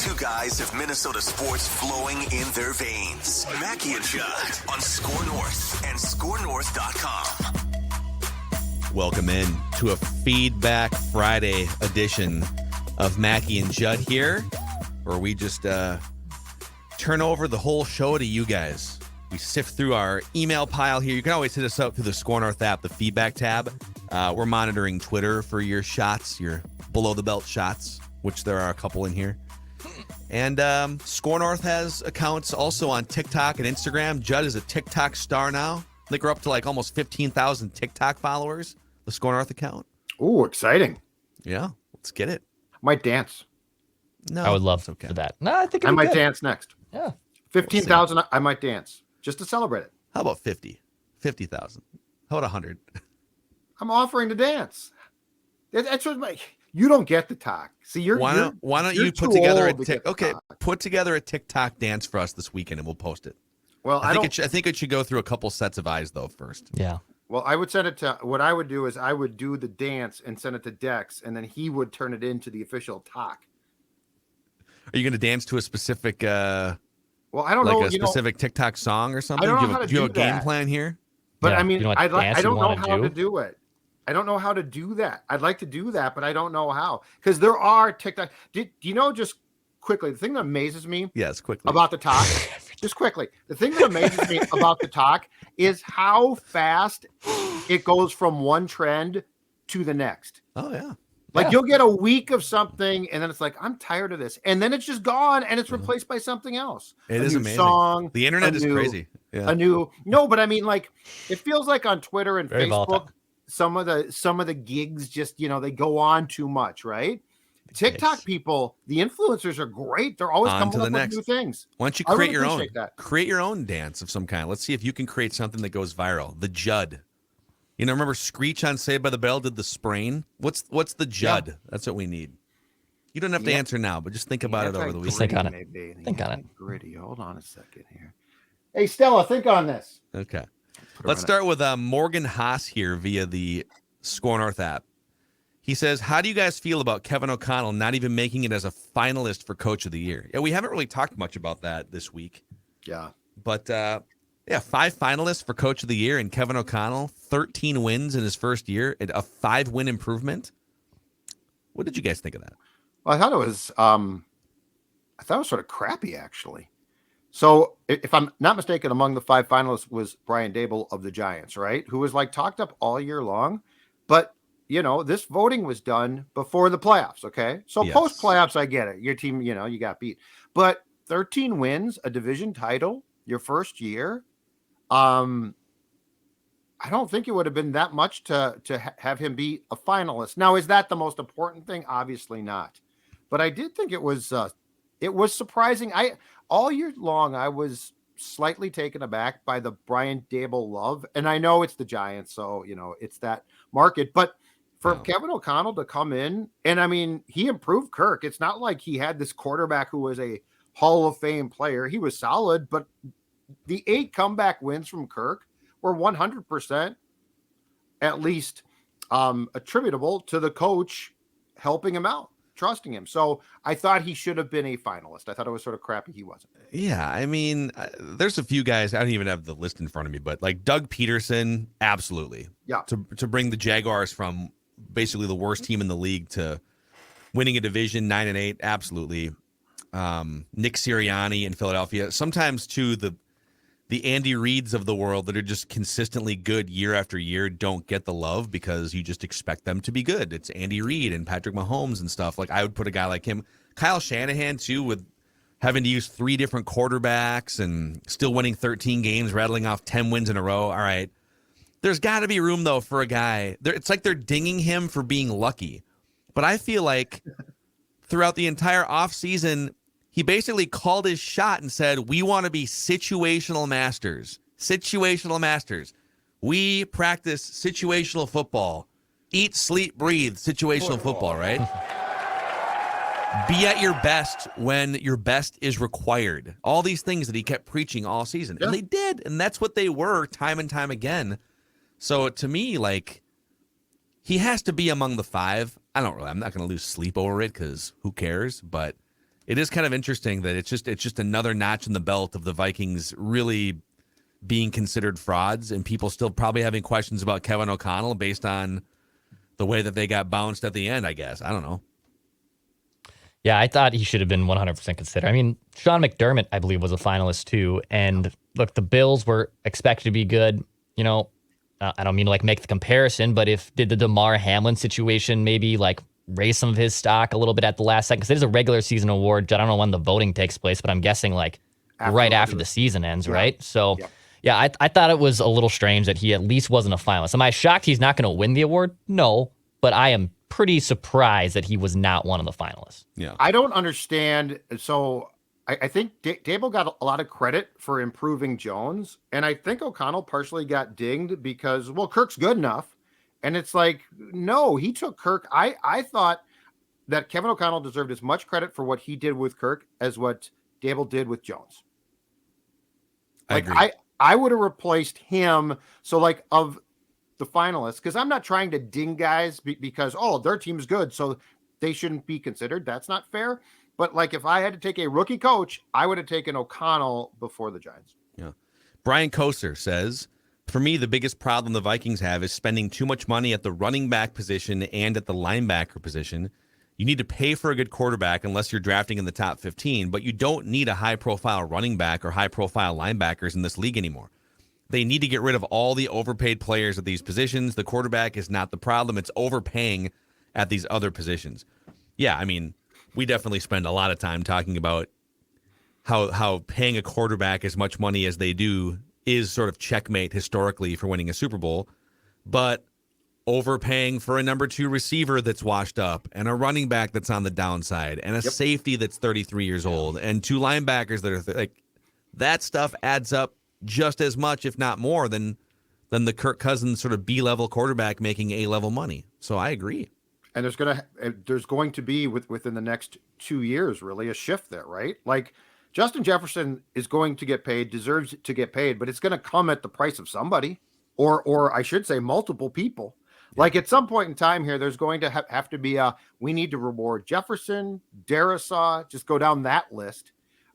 Two guys have Minnesota sports flowing in their veins. Mackie and Judd on SKOR North and SKORNorth.com. Welcome in to a Feedback Friday edition of Mackie and Judd here, where we just turn over the whole show to you guys. We sift through our email pile here. You can always hit us up through the SKOR North app, the feedback tab. We're monitoring Twitter for your shots, your below-the-belt shots, which there are a couple in here. And SKOR North has accounts also on TikTok and Instagram. Judd is a TikTok star now. I think we're up to like almost 15,000 TikTok followers, the SKOR North account. Ooh, exciting. Yeah, let's get it. Might dance. No, I would love okay. for that. No, I think I might good. dance next. Yeah. 15,000, I might dance just to celebrate it. How about 50? 50,000. How about 100? I'm offering to dance. That's what you don't get the talk. See, why don't you put together put together a TikTok dance for us this weekend and we'll post it. Well, I think it should go through a couple sets of eyes though first. Yeah. Well, I would send it to what I would do is I would do the dance and send it to Dex, and then he would turn it into the official talk. Are you going to dance to a specific well, I don't know, like a specific TikTok song or something? I don't know how to do you have a do game that. plan here? But Yeah, I mean, you know what I dance don't you know wanna how do? to do it. I don't know how to do that. I'd like to do that, but I don't know how. Because there are TikTok. Do you know, just quickly, the thing that amazes me Yes, quickly. about the talk, just quickly, the thing that amazes me about the talk is how fast it goes from one trend to the next. Oh yeah. Like Yeah. you'll get a week of something, and then it's like, I'm tired of this. And then it's just gone, and it's replaced by something else. It A is new amazing. Song, The internet a is new- crazy. Yeah. But I mean, like, it feels like on Twitter and Very Facebook, volatile. some of the gigs just, they go on too much, right? TikTok Yes. people, the influencers are great. They're always On coming to the up next. with new things. Why don't you I create really your own? appreciate that. Create your own dance of some kind. Let's see if you can create something that goes viral. The Judd. Remember Screech on Saved by the Bell did the sprain? What's the Judd? Yeah. That's what we need. You don't have to Yeah. answer now, but just think about it over the Just weekend. think on it. Maybe. Think on it. Gritty. Hold on a second here. Hey, Stella, think on this. Okay. Put her Let's on start with Morgan Haas here via the SKOR North app. He says, how do you guys feel about Kevin O'Connell not even making it as a finalist for Coach of the Year? Yeah, we haven't really talked much about that this week. Yeah. But, 5 finalists for Coach of the Year, and Kevin O'Connell, 13 wins in his first year, a 5-win improvement. What did you guys think of that? Well, I thought it was sort of crappy, actually. So if I'm not mistaken, among the 5 finalists was Brian Daboll of the Giants, right? Who was like talked up all year long. But, this voting was done before the playoffs. Okay. So Yes. post playoffs, I get it. Your team, you got beat, but 13 wins, a division title, your first year. I don't think it would have been that much to have him be a finalist. Now, is that the most important thing? Obviously not. But I did think it was surprising. All year long, I was slightly taken aback by the Brian Daboll love. And I know it's the Giants, so, it's that market. But for Kevin O'Connell to come in, and I mean, he improved Kirk. It's not like he had this quarterback who was a Hall of Fame player. He was solid, but the 8 comeback wins from Kirk were 100% at least attributable to the coach helping him out, trusting him. So I thought he should have been a finalist. I thought it was sort of crappy he wasn't. Yeah, I mean, there's a few guys. I don't even have the list in front of me, but like Doug Peterson, absolutely. Yeah. To bring the Jaguars from basically the worst team in the league to winning a division 9-8, absolutely. Nick Sirianni in Philadelphia. Sometimes too the Andy Reids of the world that are just consistently good year after year don't get the love because you just expect them to be good. It's Andy Reid and Patrick Mahomes and stuff. Like I would put a guy like him, Kyle Shanahan too, with having to use 3 different quarterbacks and still winning 13 games, rattling off 10 wins in a row. All right. There's got to be room though for a guy. It's like they're dinging him for being lucky. But I feel like throughout the entire offseason, he basically called his shot and said, we want to be situational masters. Situational masters. We practice situational football. Eat, sleep, breathe. Situational football, right? Be at your best when your best is required. All these things that he kept preaching all season. Yeah. And they did. And that's what they were time and time again. So to me, like, he has to be among the 5. I'm not going to lose sleep over it because who cares? But it is kind of interesting that it's just another notch in the belt of the Vikings really being considered frauds, and people still probably having questions about Kevin O'Connell based on the way that they got bounced at the end, I guess. I don't know. Yeah, I thought he should have been 100% considered. I mean, Sean McDermott, I believe, was a finalist too. And look, the Bills were expected to be good. You know, I don't mean to like make the comparison, but did the DeMar Hamlin situation maybe like raise some of his stock a little bit at the last second? Because it is a regular season award. I don't know when the voting takes place, but I'm guessing like right after the season ends, right? So, yeah, I thought it was a little strange that he at least wasn't a finalist. Am I shocked he's not going to win the award? No, but I am pretty surprised that he was not one of the finalists. Yeah, I don't understand. So I think Dable got a lot of credit for improving Jones, and I think O'Connell partially got dinged because, well, Kirk's good enough. And it's like, no, he took Kirk. I thought that Kevin O'Connell deserved as much credit for what he did with Kirk as what Dable did with Jones. Like, I agree. I would have replaced him. So, like, of the finalists, because I'm not trying to ding guys because, oh, their team's good, so they shouldn't be considered. That's not fair. But, like, if I had to take a rookie coach, I would have taken O'Connell before the Giants. Yeah. Brian Koser says, for me, the biggest problem the Vikings have is spending too much money at the running back position and at the linebacker position. You need to pay for a good quarterback unless you're drafting in the top 15, but you don't need a high-profile running back or high-profile linebackers in this league anymore. They need to get rid of all the overpaid players at these positions. The quarterback is not the problem. It's overpaying at these other positions. Yeah, I mean, we definitely spend a lot of time talking about how paying a quarterback as much money as they do is sort of checkmate historically for winning a Super Bowl. But overpaying for a number 2 receiver that's washed up and a running back that's on the downside and a safety that's 33 years old and 2 linebackers that are like that stuff adds up just as much, if not more, than the Kirk Cousins sort of B-level quarterback making A-level money. So I agree. And there's going to be within the next 2 years, really, a shift there, right? Like Justin Jefferson is going to get paid, deserves to get paid, but it's going to come at the price of somebody, or I should say multiple people. Like at some point in time here, there's going to have to be we need to reward Jefferson, Darisaw, just go down that list.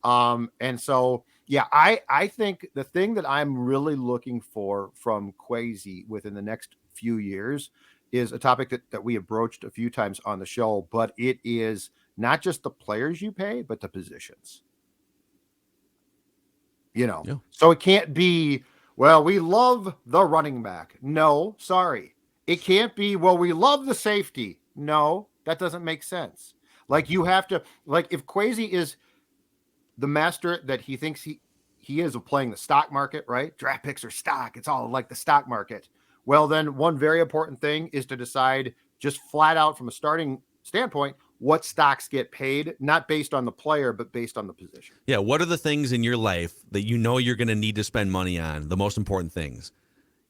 And so, yeah, I think the thing that I'm really looking for from Kwesi within the next few years is a topic that we have broached a few times on the show, but it is not just the players you pay, but the positions. You know, so it can't be, well, we love the running back. No, sorry. It can't be, well, we love the safety. No, that doesn't make sense. Like you have to, like if Kwesi is the master that he thinks he is of playing the stock market, right? Draft picks are stock. It's all like the stock market. Well, then one very important thing is to decide just flat out from a starting standpoint, what stocks get paid, not based on the player, but based on the position. Yeah. What are the things in your life that you know you're going to need to spend money on? The most important things,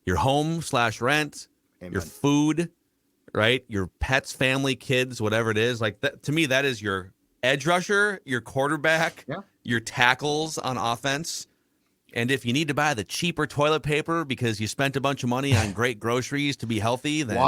your home/rent, Amen. Your food, right? Your pets, family, kids, whatever it is. Like that, to me, that is your edge rusher, your quarterback, your tackles on offense. And if you need to buy the cheaper toilet paper because you spent a bunch of money on great groceries to be healthy, then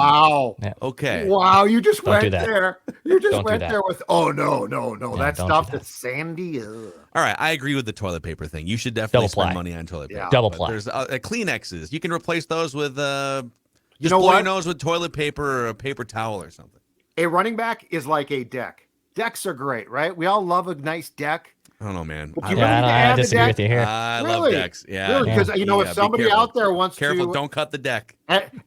okay. Wow, you just Don't went there. You just went there with, oh, no. Yeah, that stuff that's sandy. Ugh. All right, I agree with the toilet paper thing. You should definitely spend money on toilet paper. Yeah. Double ply. There's Kleenexes. You can replace those with you know blow what? your nose with toilet paper or a paper towel or something. A running back is like a deck. Decks are great, right? We all love a nice deck. I don't know, man. I disagree with you here. I love decks. Yeah, really? Because if somebody out there wants to don't cut the deck.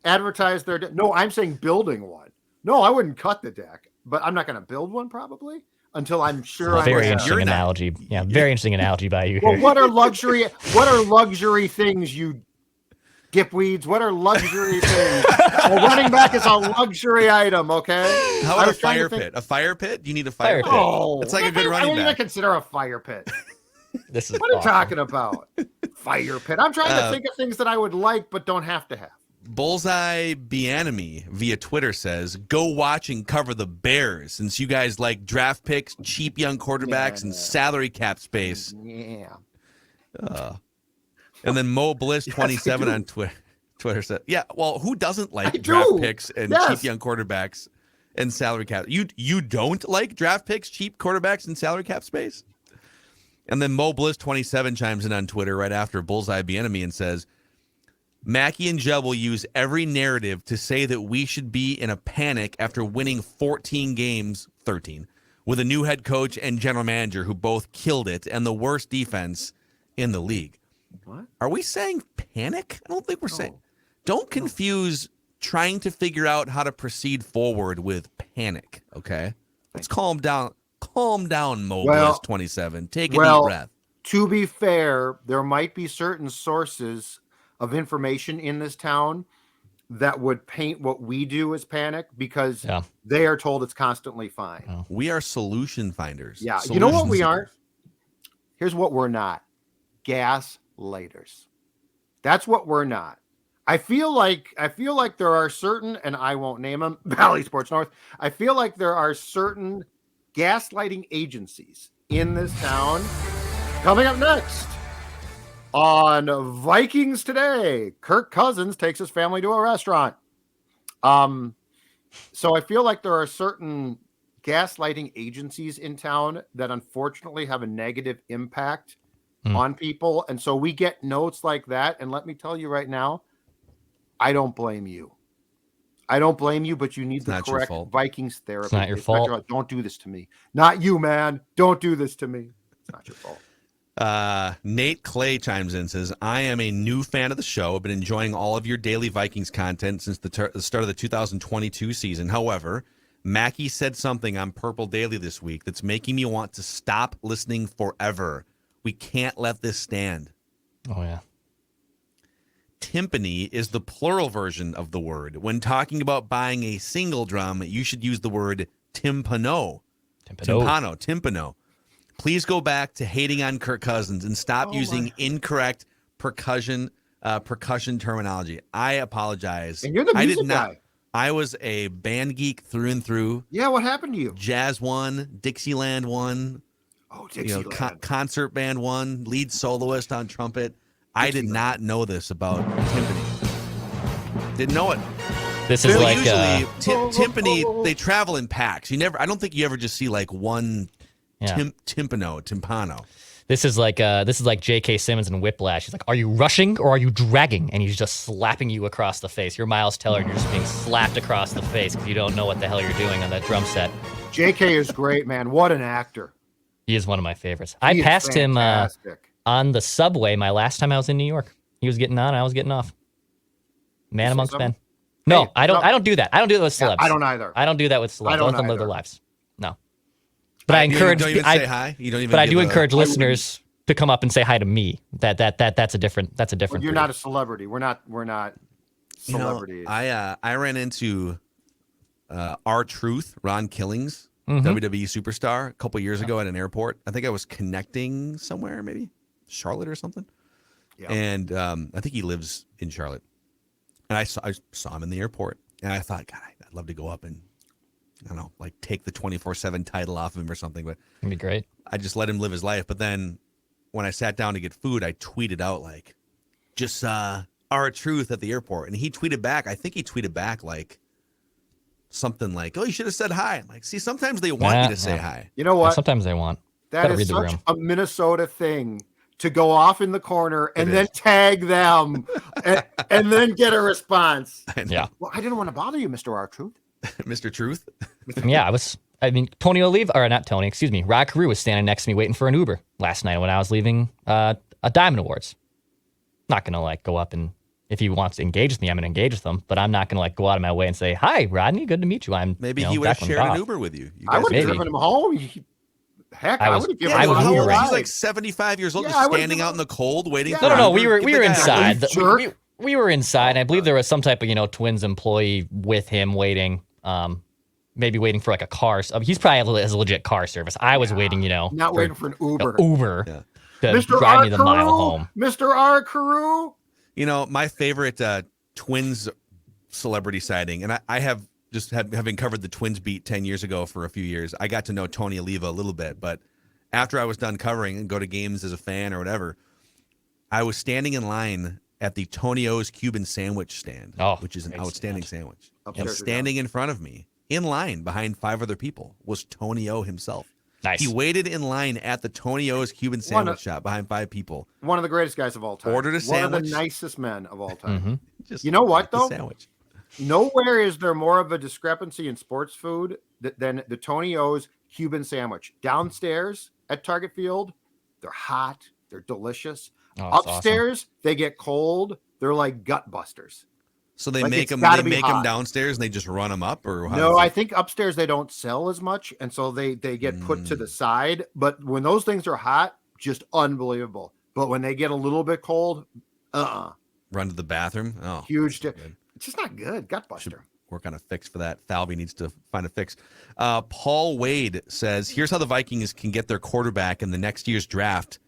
Advertise their deck. No, I'm saying building one. No, I wouldn't cut the deck, but I'm not going to build one probably until I'm sure. Very interesting analogy. Yeah, very interesting analogy by you here. Well, what are luxury things, you dipweeds? What are luxury things? A running back is a luxury item, okay? How about a fire pit? A fire pit? You need a fire pit. Oh, it's like a good running back. I consider a fire pit. This is what are you talking about? Fire pit. I'm trying to think of things that I would like but don't have to have. Bullseye Bianami via Twitter says, go watch and cover the Bears since you guys like draft picks, cheap young quarterbacks, and salary cap space. Yeah. And then Mo Bliss 27 on Twitter said, yeah, well, who doesn't like draft picks and cheap young quarterbacks and salary cap. You don't like draft picks, cheap quarterbacks, and salary cap space? And then Mo Bliss 27 chimes in on Twitter right after Bullseye Be Enemy and says, Mackie and Jeb will use every narrative to say that we should be in a panic after winning 13 games, with a new head coach and general manager who both killed it and the worst defense in the league. What? Are we saying panic? I don't think we're saying. Don't confuse trying to figure out how to proceed forward with panic, okay? Let's calm down. Calm down, Mo Bliss 27. Take a deep breath. To be fair, there might be certain sources of information in this town that would paint what we do as panic because they are told it's constantly fine. Oh. We are solution finders. Yeah. Solution You know what we seekers. aren't? Here's what we're not. Gaslighters. That's what we're not. I feel like there are certain, and I won't name them, Valley Sports North. I feel like there are certain gaslighting agencies in this town. Coming up next on Vikings Today, Kirk Cousins takes his family to a restaurant. So I feel like there are certain gaslighting agencies in town that unfortunately have a negative impact on people. And so we get notes like that. And let me tell you right now, I don't blame you. I don't blame you, but you need the correct Vikings therapy. It's not your fault. Don't do this to me. Not you, man. Don't do this to me. It's not your fault. Nate Clay chimes in and says, I am a new fan of the show. I've been enjoying all of your daily Vikings content since the start of the 2022 season. However, Mackie said something on Purple Daily this week that's making me want to stop listening forever. We can't let this stand. Oh, yeah. Timpani is the plural version of the word. When talking about buying a single drum, you should use the word timpano. Timpano. Please go back to hating on Kirk Cousins and stop using incorrect percussion terminology. I apologize. And you're the music guy. I was a band geek through and through. Yeah, what happened to you? Jazz 1, Dixieland 1. Oh, Dixieland. Concert band 1, lead soloist on trumpet. I did not know this about timpani. Didn't know it. This is like usually timpani. They travel in packs. I don't think you ever just see like one timpano. This is like J.K. Simmons in Whiplash. He's like, "Are you rushing or are you dragging?" And he's just slapping you across the face. You're Miles Teller, and you're just being slapped across the face because you don't know what the hell you're doing on that drum set. J.K. is great, man. What an actor. He is one of my favorites. I passed him on the subway my last time I was in New York. He was getting on, and I was getting off. Man amongst men. No, hey, I don't do that. I don't do that with celebs. I don't either. I don't do that with celebs. I don't let them live their lives. No. But I encourage. You don't even say hi. You don't even. But I do encourage listeners to come up and say hi to me. That's a different. Well, you're not a celebrity. We're not celebrities. I ran into R-Truth, Ron Killings, WWE superstar, a couple years ago at an airport. I think I was connecting somewhere, maybe Charlotte or something. Yeah. And I think he lives in Charlotte. And I saw him in the airport, and I thought, God, I'd love to go up and, I don't know, like take the 24/7 title off of him or something. But it'd be great. I just let him live his life. But then when I sat down to get food, I tweeted out like, just saw R-Truth at the airport. And he tweeted back. I think he tweeted back like something like, "Oh, you should have said hi." I'm like, see, sometimes they want you to say hi. You know what? Yeah, sometimes they want. That is such a Minnesota thing. To go off in the corner and then tag them and then get a response. Yeah. Well, I didn't want to bother you, Mr. R-Truth. Mr. Truth? Yeah, Tony Oliva, or not Tony, excuse me. Rod Carew was standing next to me waiting for an Uber last night when I was leaving a Diamond Awards. Not going to go up and, if he wants to engage with me, I'm going to engage with him, but I'm not going to go out of my way and say, "Hi, Rodney, good to meet you." Maybe he would have shared an Uber with you. I would have driven him home. Heck, I would have given him how old? He's like 75 years old, just standing out in the cold waiting for No, we were inside. We were inside. I believe there was some type of, Twins employee with him waiting, maybe waiting for like a car. He's probably has a legit car service. I was waiting, not waiting for an Uber. To drive me the mile home. Mr. R. Carew. My favorite Twins celebrity sighting, and I have just having covered the Twins beat 10 years ago for a few years, I got to know Tony Oliva a little bit. But after I was done covering and go to games as a fan or whatever, I was standing in line at the Tony O's Cuban sandwich stand, which is an outstanding sandwich. And standing in front of me in line behind 5 other people was Tony O himself. Nice. He waited in line at the Tony O's Cuban sandwich shop behind 5 people. One of the greatest guys of all time. Ordered a sandwich. One of the nicest men of all time. Mm-hmm. Just you know what, the though? Sandwich. Nowhere is there more of a discrepancy in sports food than the Tony O's Cuban sandwich. Downstairs at Target Field, they're hot. They're delicious. Oh, Upstairs, they get cold. They're like gut busters. So they Like, make it's them. gotta They be make them hot. downstairs and they just run them up, or how No, does I it- think upstairs they don't sell as much, and so they get put to the side. But when those things are hot, just unbelievable. But when they get a little bit cold, run to the bathroom. Oh, huge. good. It's just not good. Gut buster. Work on a fix for that. Falvey needs to find a fix. Paul Wade says, here's how the Vikings can get their quarterback in the next year's draft.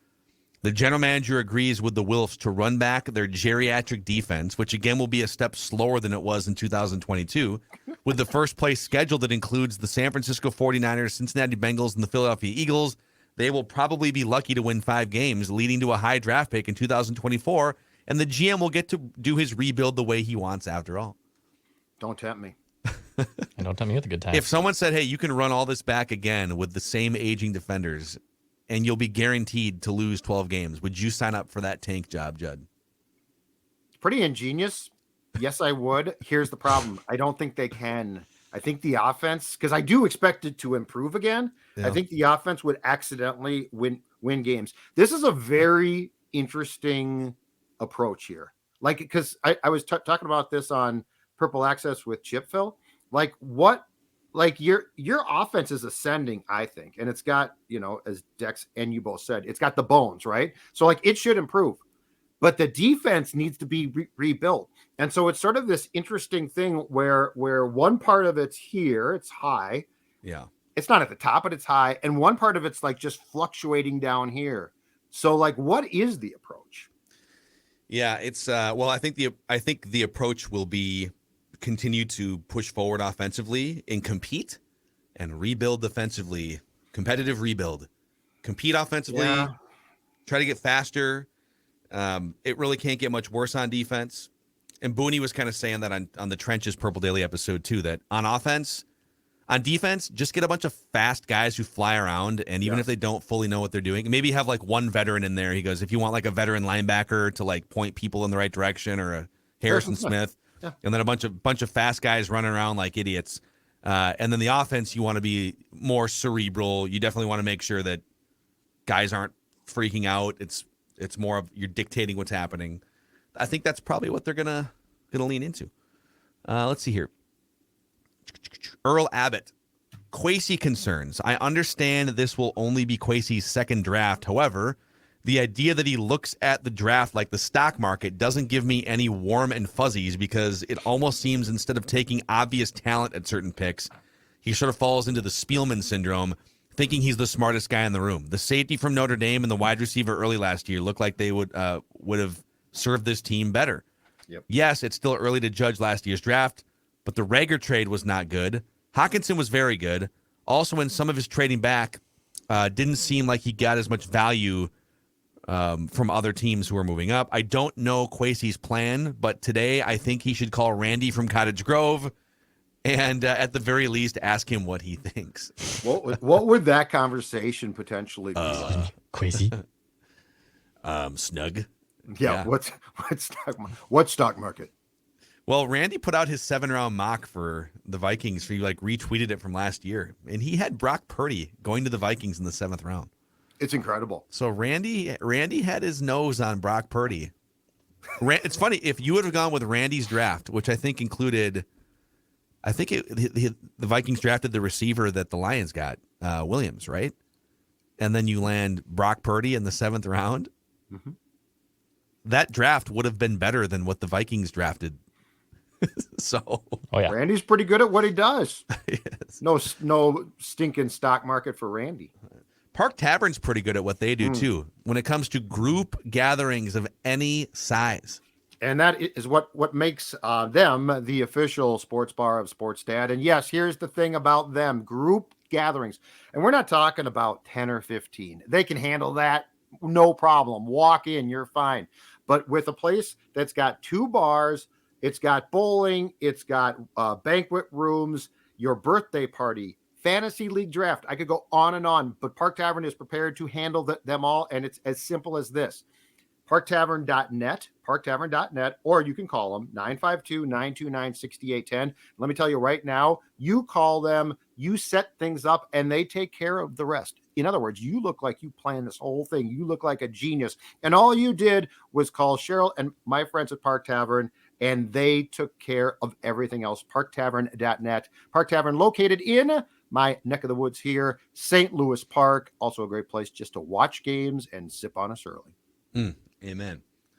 The general manager agrees with the Wilfs to run back their geriatric defense, which again will be a step slower than it was in 2022, with the first place schedule that includes the San Francisco 49ers, Cincinnati Bengals, and the Philadelphia Eagles. They will probably be lucky to win 5 games, leading to a high draft pick in 2024, and the GM will get to do his rebuild the way he wants after all. Don't tempt me. And don't tell me you had a good time. If someone said, hey, you can run all this back again with the same aging defenders and you'll be guaranteed to lose 12 games, would you sign up for that tank job, Judd? It's pretty ingenious. Yes, I would. Here's the problem. I don't think they can. I think the offense, because I do expect it to improve again. Yeah. I think the offense would accidentally win games. This is a very interesting approach here. Like, because I was talking about this on Purple Access with Chip Phil. Like, what? Like, your offense is ascending, I think, and it's got, as Dex and you both said, it's got the bones, right? So like it should improve, but the defense needs to be rebuilt. And so it's sort of this interesting thing where one part of it's here, it's high. Yeah. It's not at the top, but it's high. And one part of it's like just fluctuating down here. So like, what is the approach? Yeah, it's well, I think the approach will be continue to push forward offensively and compete and rebuild defensively. Competitive rebuild. Compete offensively, try to get faster. It really can't get much worse on defense. And Booney was kind of saying that on the Trenches Purple Daily episode too, that on defense, just get a bunch of fast guys who fly around, and even if they don't fully know what they're doing, maybe have like one veteran in there. He goes, if you want like a veteran linebacker to like point people in the right direction, or a Harrison Smith, and then a bunch of fast guys running around like idiots. And then the offense, you want to be more cerebral. You definitely want to make sure that guys aren't freaking out. It's more of you're dictating what's happening. I think that's probably what they're gonna lean into. Let's see here. Earl Abbott, Kwesi concerns. I understand this will only be Kwesi's second draft. However, the idea that he looks at the draft like the stock market doesn't give me any warm and fuzzies, because it almost seems instead of taking obvious talent at certain picks, he sort of falls into the Spielman syndrome, thinking he's the smartest guy in the room. The safety from Notre Dame and the wide receiver early last year looked like they would have served this team better. Yep. Yes, it's still early to judge last year's draft, but the Rager trade was not good. Hawkinson was very good. Also, in some of his trading back, didn't seem like he got as much value from other teams who are moving up. I don't know Kwesi's plan, but today I think he should call Randy from Cottage Grove and at the very least ask him what he thinks. What would that conversation potentially be like? Kwesi. Snug. Yeah. What stock market? Well, Randy put out his 7-round mock for the Vikings. He like retweeted it from last year, and he had Brock Purdy going to the Vikings in the 7th round. It's incredible. So Randy had his nose on Brock Purdy. It's funny, if you would have gone with Randy's draft, which I think included, the Vikings drafted the receiver that the Lions got, Williams, right? And then you land Brock Purdy in the 7th round. Mm-hmm. That draft would have been better than what the Vikings drafted. So, Randy's pretty good at what he does. Yes. No stinking stock market for Randy. Park Tavern's pretty good at what they do too, when it comes to group gatherings of any size. And that is what makes them the official sports bar of Sports Dad. And yes, here's the thing about them: group gatherings. And we're not talking about 10 or 15. They can handle that, no problem. Walk in, you're fine. But with a place that's got 2 bars, it's got bowling, it's got banquet rooms, your birthday party, fantasy league draft. I could go on and on, but Park Tavern is prepared to handle them all. And it's as simple as this. parktavern.net, or you can call them 952-929-6810. Let me tell you right now, you call them, you set things up, and they take care of the rest. In other words, you look like you planned this whole thing. You look like a genius. And all you did was call Cheryl and my friends at Park Tavern, and they took care of everything else. parktavern.net. Park Tavern located in my neck of the woods here, St. Louis Park. Also a great place just to watch games and sip on us early. Amen.